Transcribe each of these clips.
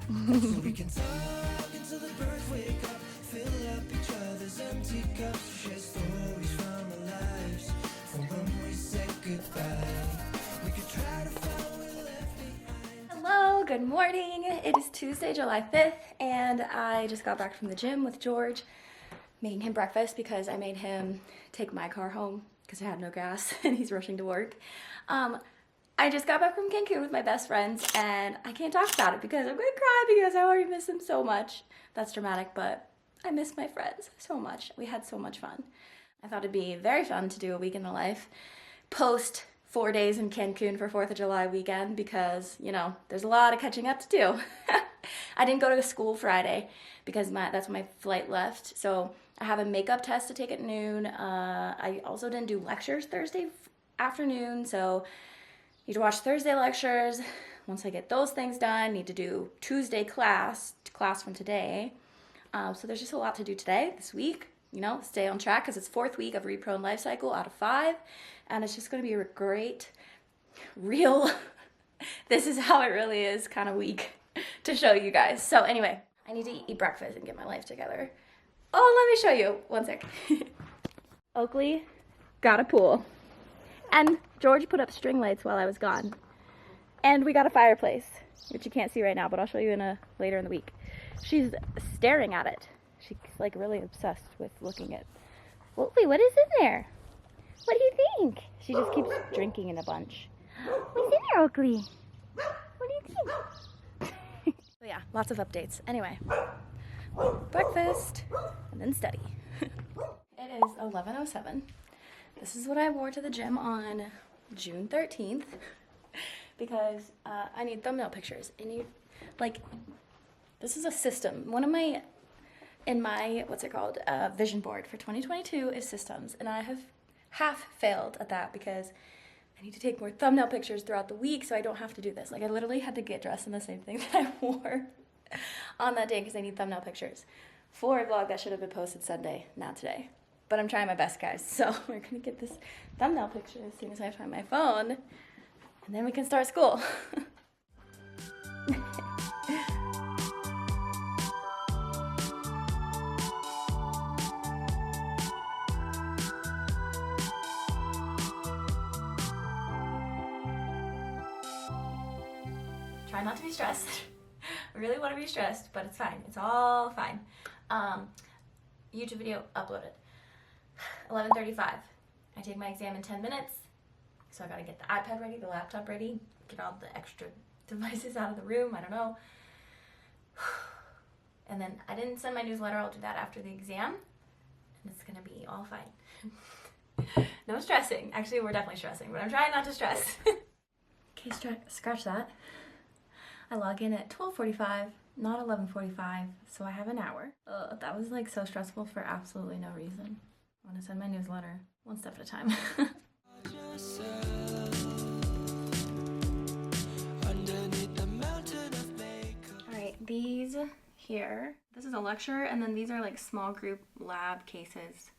So we can talk until the birds wake up, fill up each other's empty cups, share stories from our lives, from when we said goodbye. We could try to find what we left behind. Hello, good morning. It is Tuesday, July 5th, and I just got back from the gym with George, making him breakfast because I made him take my car home because I had no gas and he's rushing to work. I just got back from Cancun with my best friends and I can't talk about it because I'm gonna cry because I already miss them so much. That's dramatic, but I miss my friends so much. We had so much fun. I thought it'd be very fun to do a week in the life post 4 days in Cancun for 4th of July weekend because, you know, there's a lot of catching up to do. I didn't go to school Friday because that's when my flight left. So I have a makeup test to take at noon. I also didn't do lectures Thursday afternoon, so need to watch Thursday lectures. Once I get those things done, need to do Tuesday class from today. So there's just a lot to do today, this week, you know, stay on track because it's 4th week of Reprone Life Cycle out of 5. And it's just going to be a great, real, this is how it really is kind of week to show you guys. So anyway, I need to eat breakfast and get my life together. Oh, let me show you. One sec. Oakley got a pool. And George put up string lights while I was gone. And we got a fireplace, which you can't see right now, but I'll show you later in the week. She's staring at it. She's like really obsessed with looking at, Oakley, what is in there? What do you think? She just keeps drinking in a bunch. What's in there, Oakley? What do you think? So yeah, lots of updates. Anyway, breakfast and then study. It is 11:07. This is what I wore to the gym on June 13th because I need thumbnail pictures. And this is a system. In my, what's it called, vision board for 2022 is systems. And I have half failed at that because I need to take more thumbnail pictures throughout the week so I don't have to do this. Like I literally had to get dressed in the same thing that I wore on that day because I need thumbnail pictures for a vlog that should have been posted Sunday, not today. But I'm trying my best, guys. So we're gonna get this thumbnail picture as soon as I find my phone, and then we can start school. Try not to be stressed. I really want to be stressed, but it's fine. It's all fine. YouTube video uploaded. 11:35. I take my exam in 10 minutes. So I gotta get the iPad ready, the laptop ready, get all the extra devices out of the room, I don't know. And then I didn't send my newsletter, I'll do that after the exam. And it's gonna be all fine. No stressing. Actually, we're definitely stressing, but I'm trying not to stress. Okay, scratch that. I log in at 12:45, not 11:45, so I have an hour. That was like so stressful for absolutely no reason. I want to send my newsletter one step at a time. Alright, these here, this is a lecture, and then these are like small group lab cases.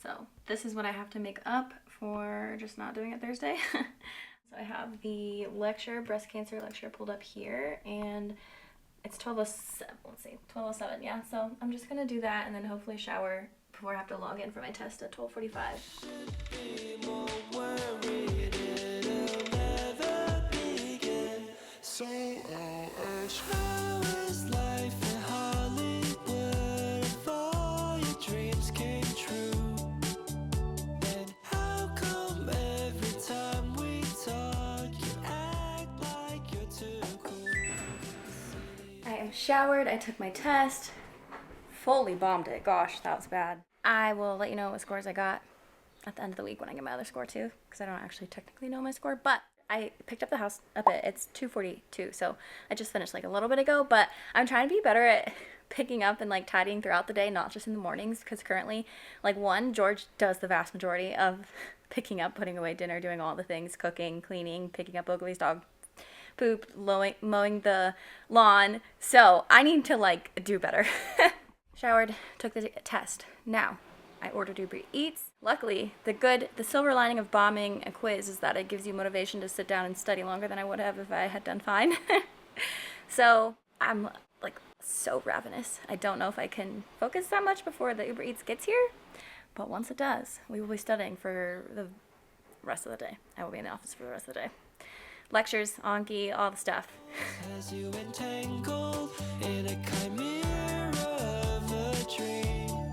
So this is what I have to make up for just not doing it Thursday. So I have the lecture, breast cancer lecture pulled up here, and it's 12:07, let's see, 12:07, yeah. So I'm just gonna do that and then hopefully shower before I have to log in for my test at 12:45. I am showered, I took my test, fully bombed it. Gosh, that was bad. I will let you know what scores I got at the end of the week when I get my other score too, because I don't actually technically know my score, but I picked up the house a bit. It's 242, so I just finished like a little bit ago, but I'm trying to be better at picking up and like tidying throughout the day, not just in the mornings, because currently, like George does the vast majority of picking up, putting away dinner, doing all the things, cooking, cleaning, picking up Oakley's dog poop, mowing the lawn, so I need to like do better. Showered, took the test. Now, I ordered Uber Eats. Luckily, the silver lining of bombing a quiz is that it gives you motivation to sit down and study longer than I would have if I had done fine. So I'm like so ravenous. I don't know if I can focus that much before the Uber Eats gets here, but once it does, we will be studying for the rest of the day. I will be in the office for the rest of the day. Lectures, Anki, all the stuff. As you entangle in a chimera of a dream.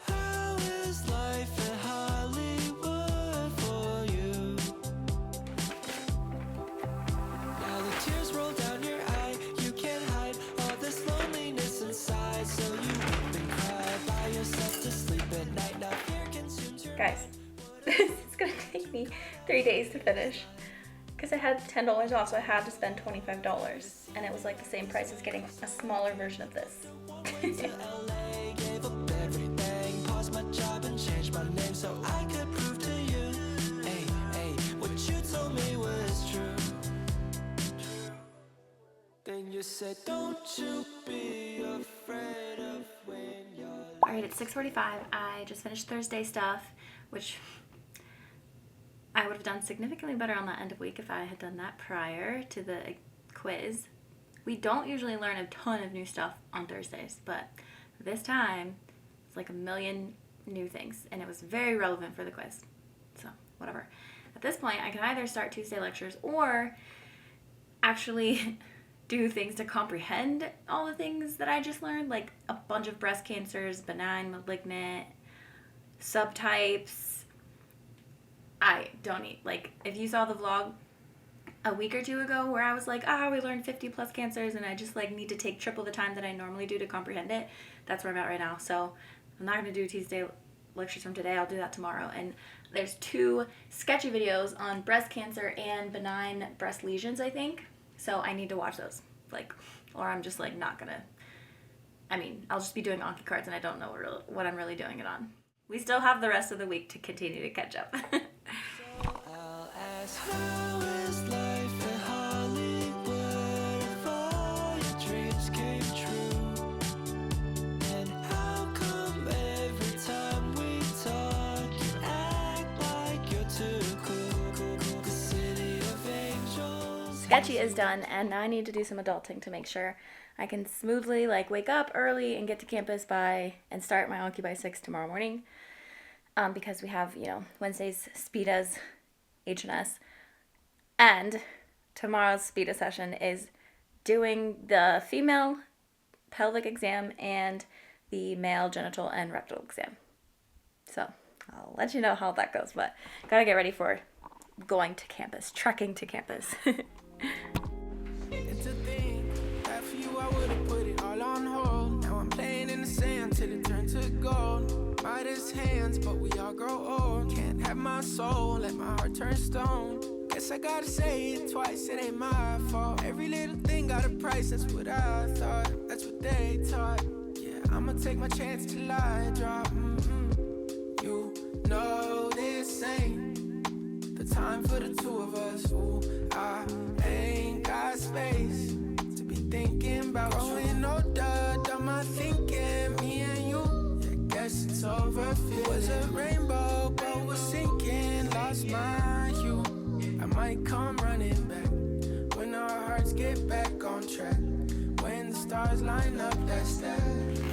How is life in Hollywood for you? Now the tears roll down your eye. You can't hide all this loneliness inside. So you weep and cry by yourself to sleep at night. Now fear consumes your Guys, this is gonna take me 3 days to finish. Because I had $10 off, so I had to spend $25, and it was like the same price as getting a smaller version of this. LA, gave up everything, paused my job and changed my name so I could prove to you, hey, hey, what you told me was true. Then you said, don't you be afraid of when you're Alright, it's 6:45. I just finished Thursday stuff, which I would have done significantly better on that end of week if I had done that prior to the quiz. We don't usually learn a ton of new stuff on Thursdays, but this time it's like a million new things, and it was very relevant for the quiz. So, whatever. At this point, I can either start Tuesday lectures or actually do things to comprehend all the things that I just learned, like a bunch of breast cancers, benign, malignant, subtypes. I don't eat. Like, if you saw the vlog a week or two ago where I was like, we learned 50 plus cancers and I just like need to take triple the time that I normally do to comprehend it, that's where I'm at right now. So I'm not going to do Tuesday lectures from today. I'll do that tomorrow. And there's 2 sketchy videos on breast cancer and benign breast lesions, I think. So I need to watch those. Like, or I'm just like not going to. I mean, I'll just be doing Anki cards and I don't know what I'm really doing it on. We still have the rest of the week to continue to catch up. I'll ask, how is life in Hollywood if all your dreams came true? And how come every time we talk you act like you're too cool? The city of angels. Sketchy is done, and now I need to do some adulting to make sure I can smoothly like wake up early and get to campus and start my Anki by 6 tomorrow morning. Because we have, Wednesday's SPEDA's H&S. And tomorrow's SPEDA session is doing the female pelvic exam and the male genital and rectal exam. So I'll let you know how that goes, but gotta get ready for going to campus, trekking to campus. It's a thing that for you I would've put it all on hold. Now I'm playing in the sand till it turns to gold. Midas hands, but we all grow old. Can't have my soul, let my heart turn stone. Guess I gotta say it twice, it ain't my fault. Every little thing got a price, that's what I thought. That's what they taught. Yeah, I'ma take my chance till I drop. You know this ain't the time for the two of us. Ooh, I ain't got space to be thinking about growing older, done my thinking, me and you. Yeah, guess it's over. It was a rainbow, but was sinking, lost my hue. I might come running back when our hearts get back on track. When the stars line up, that's that.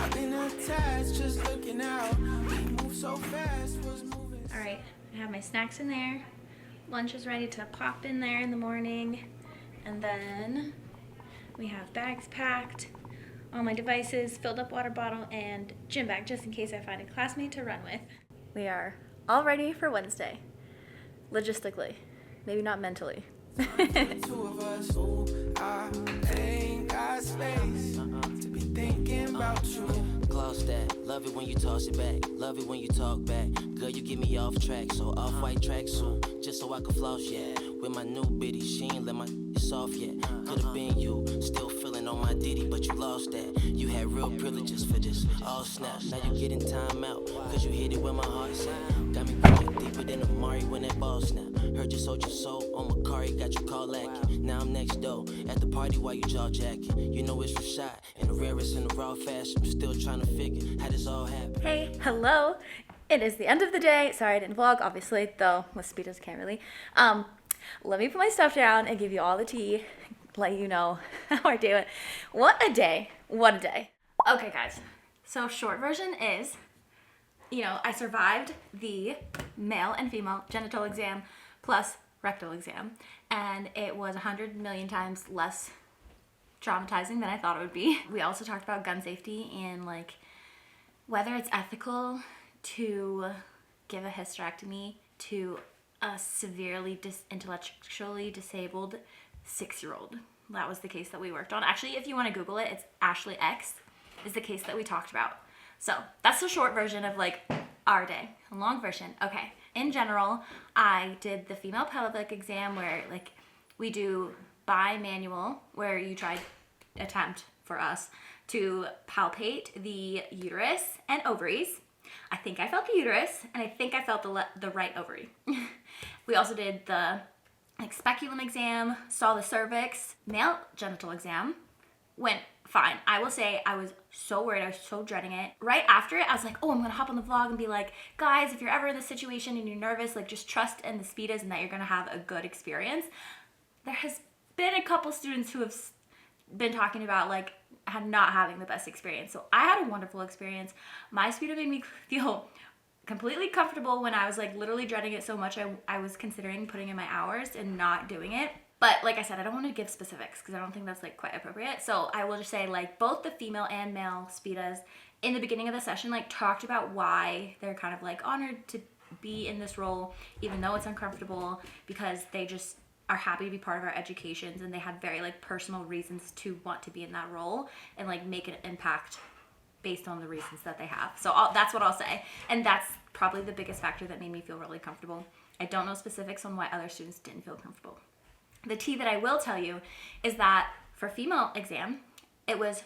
I've been attached, just looking out. We move so fast, was moving. All right, I have my snacks in there. Lunch is ready to pop in there in the morning. And then we have bags packed, all my devices, filled up water bottle, and gym bag just in case I find a classmate to run with. We are all ready for Wednesday. Logistically, maybe not mentally. Two of us, ooh, I ain't got space to be thinking about you. Gloss that, love it when you toss it back, love it when you talk back. Girl, you get me off track, so off-white track soon, just so I can floss, yeah. With my new bitty, she ain't let my off yet. Could've been you, still feeling on my ditty, but you lost that. You had real privileges for this, all snap. Now you getting time out, cause you hit it where my heart's at. Got me going deeper than Amari when that ball snap. Heard you sold your soul on Macari, got you call lacking. Now I'm next door, at the party while you jaw jacking. You know it's Rashad, in the rarest and the raw fashion. I'm still trying to figure how this all happened. Hey, hello. It is the end of the day. Sorry I didn't vlog, obviously, though with speedos can't really. Let me put my stuff down and give you all the tea. let you know how our day went. What a day. What a day. Okay, guys. So short version is, you know, I survived the male and female genital exam plus rectal exam, and it was 100 million times less traumatizing than I thought it would be. We also talked about gun safety and like whether it's ethical to give a hysterectomy to a severely intellectually disabled 6-year-old. That was the case that we worked on. Actually, if you want to Google it, it's Ashley X is the case that we talked about. So that's the short version of like our day. A long version. Okay. In general, I did the female pelvic exam where like we do bimanual, where you attempt for us to palpate the uterus and ovaries. I think I felt the uterus, and I think I felt the right ovary. We also did the like speculum exam, saw the cervix. Male genital exam went fine. I will say I was so worried. I was so dreading it. Right after it, I was like, oh, I'm gonna hop on the vlog and be like, guys, if you're ever in this situation and you're nervous, like just trust in the speedos and that you're gonna have a good experience. There has been a couple students who have been talking about like not having the best experience. So I had a wonderful experience. My speedo made me feel completely comfortable when I was like literally dreading it so much I was considering putting in my hours and not doing it. But like I said, I don't want to give specifics because I don't think that's like quite appropriate. So I will just say like both the female and male speedos in the beginning of the session like talked about why they're kind of like honored to be in this role, even though it's uncomfortable, because they just are happy to be part of our educations, and they had very like personal reasons to want to be in that role and like make an impact based on the reasons that they have. So that's what I'll say. And that's probably the biggest factor that made me feel really comfortable. I don't know specifics on why other students didn't feel comfortable. The tea that I will tell you is that for female exam, it was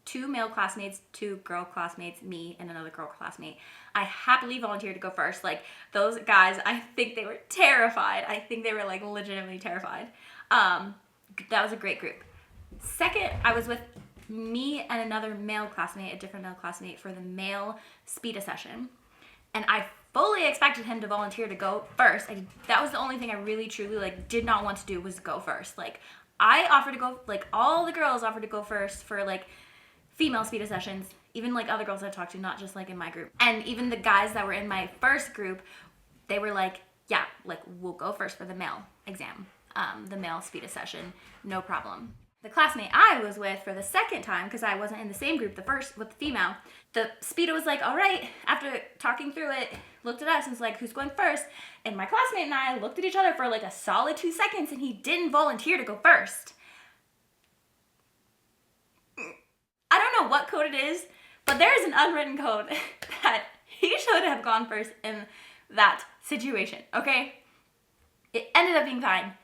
2 male classmates, 2 girl classmates, me and another girl classmate. I happily volunteered to go first. Like those guys, I think they were terrified. I think they were like legitimately terrified. That was a great group. Second, I was with me and another male classmate, a different male classmate for the male speedo session. And I fully expected him to volunteer to go first. That was the only thing I really truly like did not want to do was go first. Like I offered to go, like all the girls offered to go first for like female speedo sessions, even like other girls I talked to, not just like in my group. And even the guys that were in my first group, they were like, yeah, like we'll go first for the male exam, the male speedo session, no problem. The classmate I was with for the second time, because I wasn't in the same group the first with the female, the speedo was like, all right, after talking through it, looked at us and was like, who's going first? And my classmate and I looked at each other for like a solid 2 seconds, and he didn't volunteer to go first. I don't know what code it is, but there is an unwritten code that he should have gone first in that situation, okay? It ended up being fine,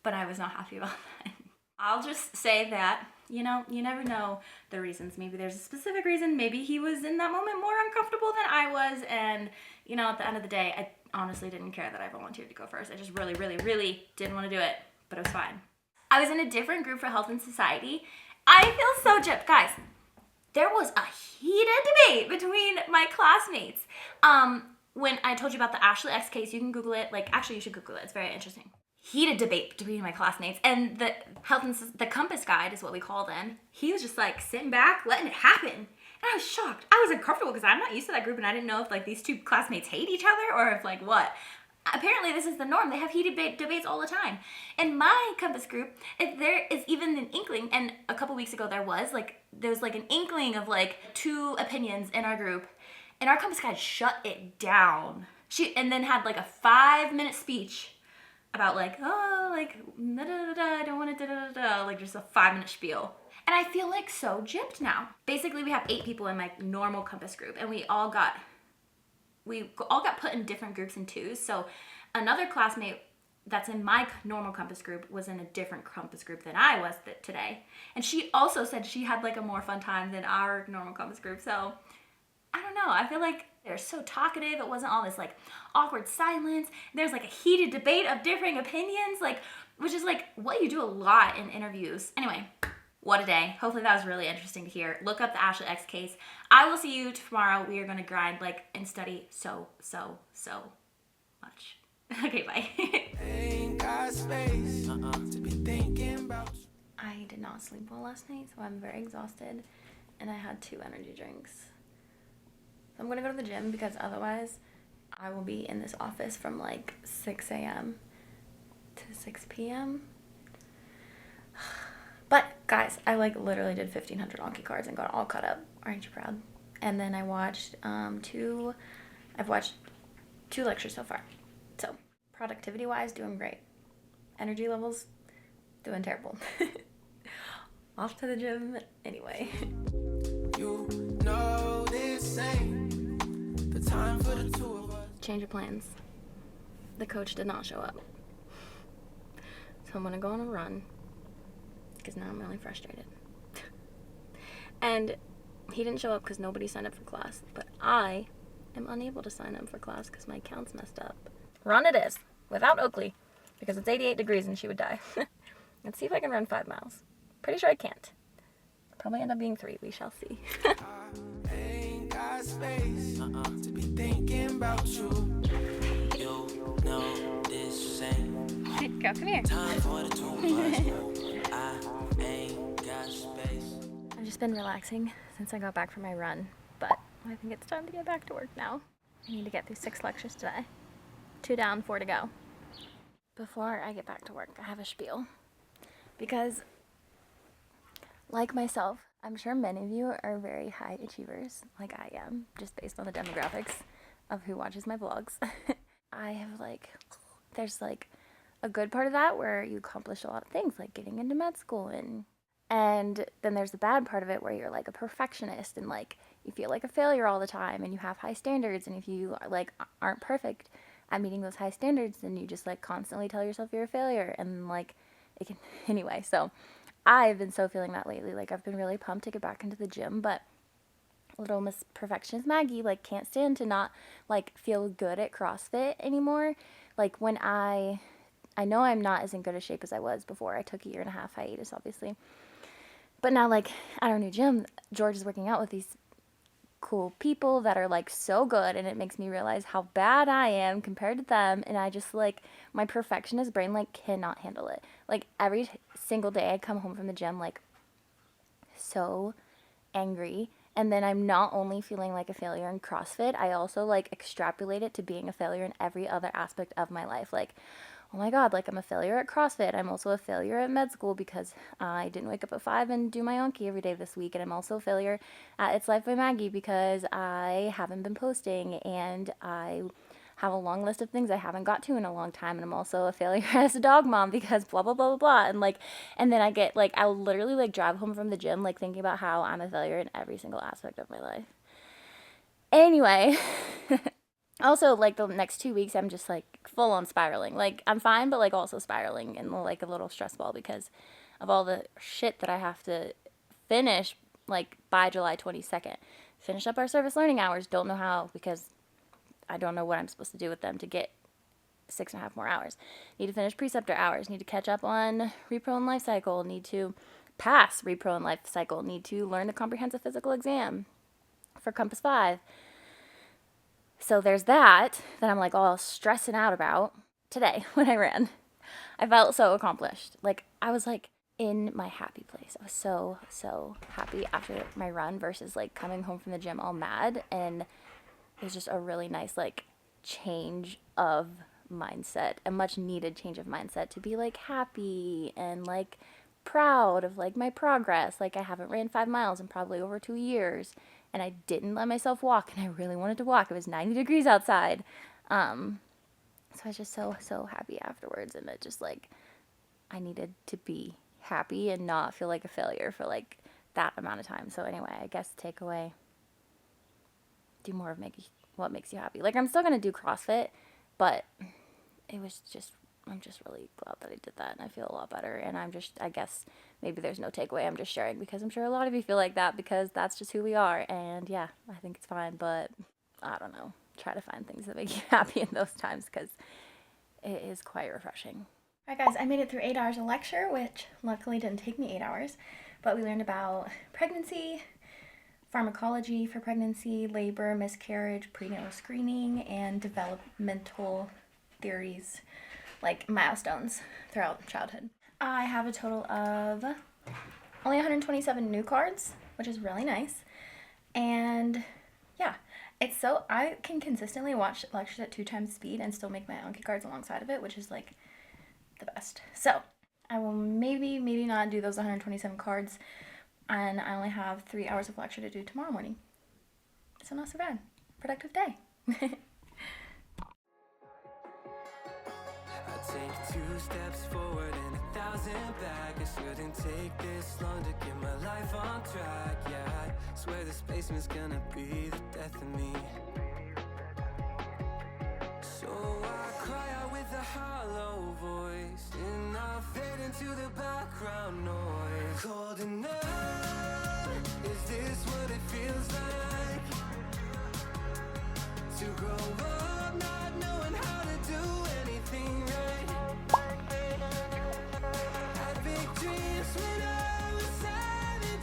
but I was not happy about that. I'll just say that, you know, you never know the reasons. Maybe there's a specific reason. Maybe he was in that moment more uncomfortable than I was. And, you know, at the end of the day, I honestly didn't care that I volunteered to go first. I just really, really, really didn't want to do it, but it was fine. I was in a different group for health and society. I feel so gypped. Guys, there was a heated debate between my classmates. When I told you about the Ashley X case, you can Google it. Like, actually, you should Google it. It's very interesting. Heated debate between my classmates, and the the compass guide is what we call them. He was just like sitting back, letting it happen. And I was shocked. I was uncomfortable because I'm not used to that group, and I didn't know if like these 2 classmates hate each other or if like what. Apparently this is the norm. They have heated debates all the time. In my compass group, if there is even an inkling, and a couple weeks ago there was like an inkling of like 2 opinions in our group, and our compass guide shut it down. And then had like a 5-minute speech about like, oh, like, da, da, da, da, I don't want to, da, da, da, da, like just a 5-minute spiel. And I feel like so gypped now. Basically, we have 8 people in my normal compass group, and we all got put in different groups in 2s. So another classmate that's in my normal compass group was in a different compass group than I was today. And she also said she had like a more fun time than our normal compass group. So I don't know. I feel like they're so talkative. It wasn't all this like awkward silence. There's like a heated debate of differing opinions, like, which is like what you do a lot in interviews. Anyway, what a day. Hopefully that was really interesting to hear. Look up the Ashley X case. I will see you tomorrow. We are going to grind like and study so much. Okay, bye. Ain't got space to be thinking about you. I did not sleep well last night, so I'm very exhausted, and I had 2 energy drinks. So I'm gonna go to the gym because otherwise I will be in this office from like 6 a.m. to 6 p.m. But guys, I like literally did 1,500 Anki cards and got all cut up. Aren't you proud? And then I watched I've watched 2 lectures so far. So productivity wise, doing great. Energy levels, doing terrible. Off to the gym anyway. You know this ain't the time for the 2 of us. Change of plans. The coach did not show up. So I'm gonna go on a run because now I'm really frustrated. And he didn't show up because nobody signed up for class, but I am unable to sign up for class because my account's messed up. Run it is, without Oakley, because it's 88 degrees and she would die. Let's see if I can run 5 miles. Pretty sure I can't. Probably end up being 3, we shall see. I ain't got space to be thinking about you. You know this ain't Go, come here. time for the 2 of us. I ain't got space. I've just been relaxing since I got back from my run, but I think it's time to get back to work now. I need to get through 6 lectures today. 2 down, 4 to go. Before I get back to work, I have a spiel. Because, like myself, I'm sure many of you are very high achievers, like I am, just based on the demographics of who watches my vlogs. I have there's a good part of that where you accomplish a lot of things, like getting into med school, and then there's the bad part of it where you're like a perfectionist and you feel like a failure all the time and you have high standards, and if you aren't perfect at meeting those high standards, then you just constantly tell yourself you're a failure, and it can anyway. So I've been so feeling that lately. I've been really pumped to get back into the gym, but little Miss Perfectionist Maggie can't stand to not feel good at CrossFit anymore. When I know I'm not as in good a shape as I was before. I took a 1.5 year hiatus, obviously. But now, at our new gym, George is working out with these cool people that are so good, and it makes me realize how bad I am compared to them, and I just my perfectionist brain cannot handle it. Every single day I come home from the gym so angry, and then I'm not only feeling like a failure in CrossFit, I also extrapolate it to being a failure in every other aspect of my life. Oh my god, I'm a failure at CrossFit. I'm also a failure at med school because I didn't wake up at 5 and do my Anki every day this week. And I'm also a failure at It's Life by Maggie because I haven't been posting, and I have a long list of things I haven't got to in a long time. And I'm also a failure as a dog mom because blah, blah, blah, blah, blah. And then I get, I'll literally drive home from the gym, thinking about how I'm a failure in every single aspect of my life. Anyway... Also, the next 2 weeks, I'm just, full on spiraling. I'm fine, but, also spiraling in, a little stress ball because of all the shit that I have to finish, by July 22nd. Finish up our service learning hours. Don't know how because I don't know what I'm supposed to do with them to get 6.5 more hours. Need to finish preceptor hours. Need to catch up on repro and life cycle. Need to pass repro and life cycle. Need to learn the comprehensive physical exam for Compass 5. So there's that I'm all stressing out about. Today, when I ran, I felt so accomplished. I was in my happy place. I was so, so happy after my run versus coming home from the gym all mad. And it was just a really nice change of mindset, a much needed change of mindset to be happy and proud of my progress. I haven't ran 5 miles in probably over 2 years. And I didn't let myself walk, and I really wanted to walk. It was 90 degrees outside. So I was just so, so happy afterwards. And it just, I needed to be happy and not feel like a failure for, that amount of time. So anyway, I guess takeaway, do more of what makes you happy. I'm still going to do CrossFit, but it was just, I'm just really glad that I did that, and I feel a lot better. And I guess maybe there's no takeaway. I'm just sharing because I'm sure a lot of you feel like that because that's just who we are. And yeah, I think it's fine, but I don't know. Try to find things that make you happy in those times because it is quite refreshing. All right, guys, I made it through 8 hours of lecture, which luckily didn't take me 8 hours, but we learned about pregnancy, pharmacology for pregnancy, labor, miscarriage, prenatal screening, and developmental theories, milestones throughout childhood. I have a total of only 127 new cards, which is really nice. And yeah, I can consistently watch lectures at 2 times speed and still make my Anki cards alongside of it, which is like the best. So I will maybe not do those 127 cards, and I only have 3 hours of lecture to do tomorrow morning. So not so bad. Productive day. I take 2 steps forward and 1,000 back. It shouldn't take this long to get my life on track. Yeah, I swear this basement's gonna be the death of me. So I cry out with a hollow voice, and I fade into the background noise. Cold enough, is this what it feels like? To grow up not knowing how to do anything right. Had big dreams when I was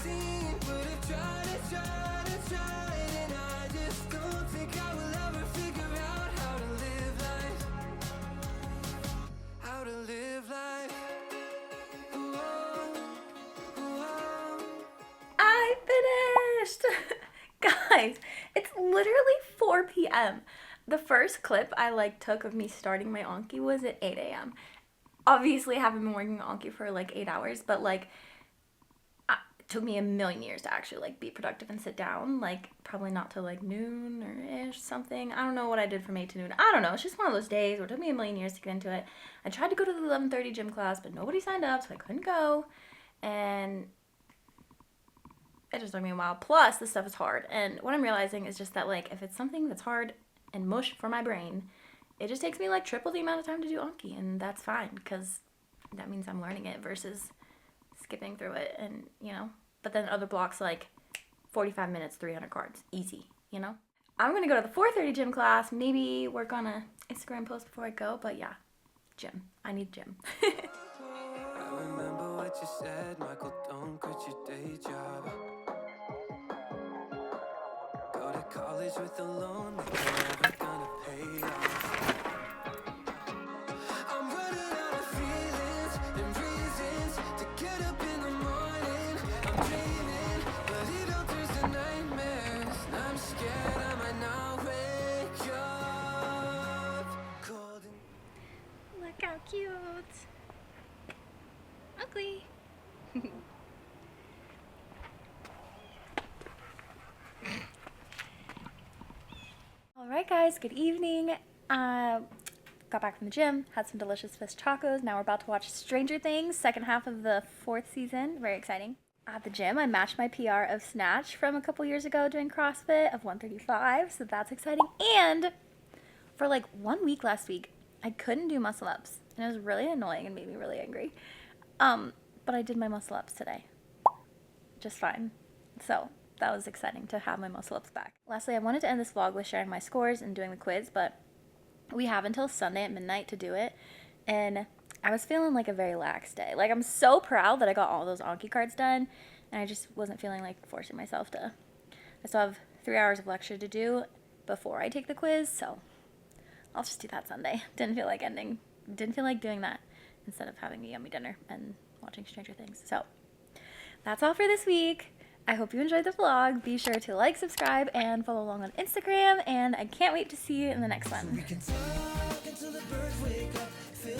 17, but I've tried and tried and tried, and I just don't think I will ever figure out how to live life. How to live life. Ooh, ooh, I finished! Guys, it's literally 4 p.m. The first clip I took of me starting my Anki was at 8 a.m. Obviously I haven't been working on Anki for 8 hours, but it took me a million years to actually be productive and sit down. Probably not till noon or ish something. I don't know what I did from 8 to noon. I don't know. It's just one of those days where it took me a million years to get into it. I tried to go to the 11:30 gym class, but nobody signed up, so I couldn't go. And it just took me a while. Plus, this stuff is hard. And what I'm realizing is just that, if it's something that's hard and mush for my brain, it just takes me, triple the amount of time to do Anki. And that's fine, because that means I'm learning it versus skipping through it. And, But then other blocks, 45 minutes, 300 cards. Easy, I'm going to go to the 4:30 gym class. Maybe work on a Instagram post before I go. But, yeah, gym. I need gym. I remember what you said, Michael, don't quit your day job. Go to college with a loan that you're never gonna pay off. I'm running out of feelings and reasons to get up in the morning. I'm dreaming, but it all turns to nightmares. And I'm scared I might not wake up. Cold and Look how cute. Ugly. Alright guys, good evening. Got back from the gym, had some delicious fish tacos. Now we're about to watch Stranger Things, second half of the 4th season. Very exciting. At the gym, I matched my PR of snatch from a couple years ago doing CrossFit of 135, so that's exciting. And for 1 week last week, I couldn't do muscle ups, and it was really annoying and made me really angry. But I did my muscle ups today, just fine. So that was exciting to have my muscle ups back. Lastly, I wanted to end this vlog with sharing my scores and doing the quiz, but we have until Sunday at midnight to do it, and I was feeling like a very lax day. I'm so proud that I got all those Anki cards done, and I just wasn't feeling like forcing myself to. I still have 3 hours of lecture to do before I take the quiz, so I'll just do that Sunday. Didn't feel like doing that instead of having a yummy dinner and watching Stranger Things. So that's all for this week. I hope you enjoyed the vlog. Be sure to like, subscribe, and follow along on Instagram, and I can't wait to see you in the next one. We can talk until the birds wake up, fill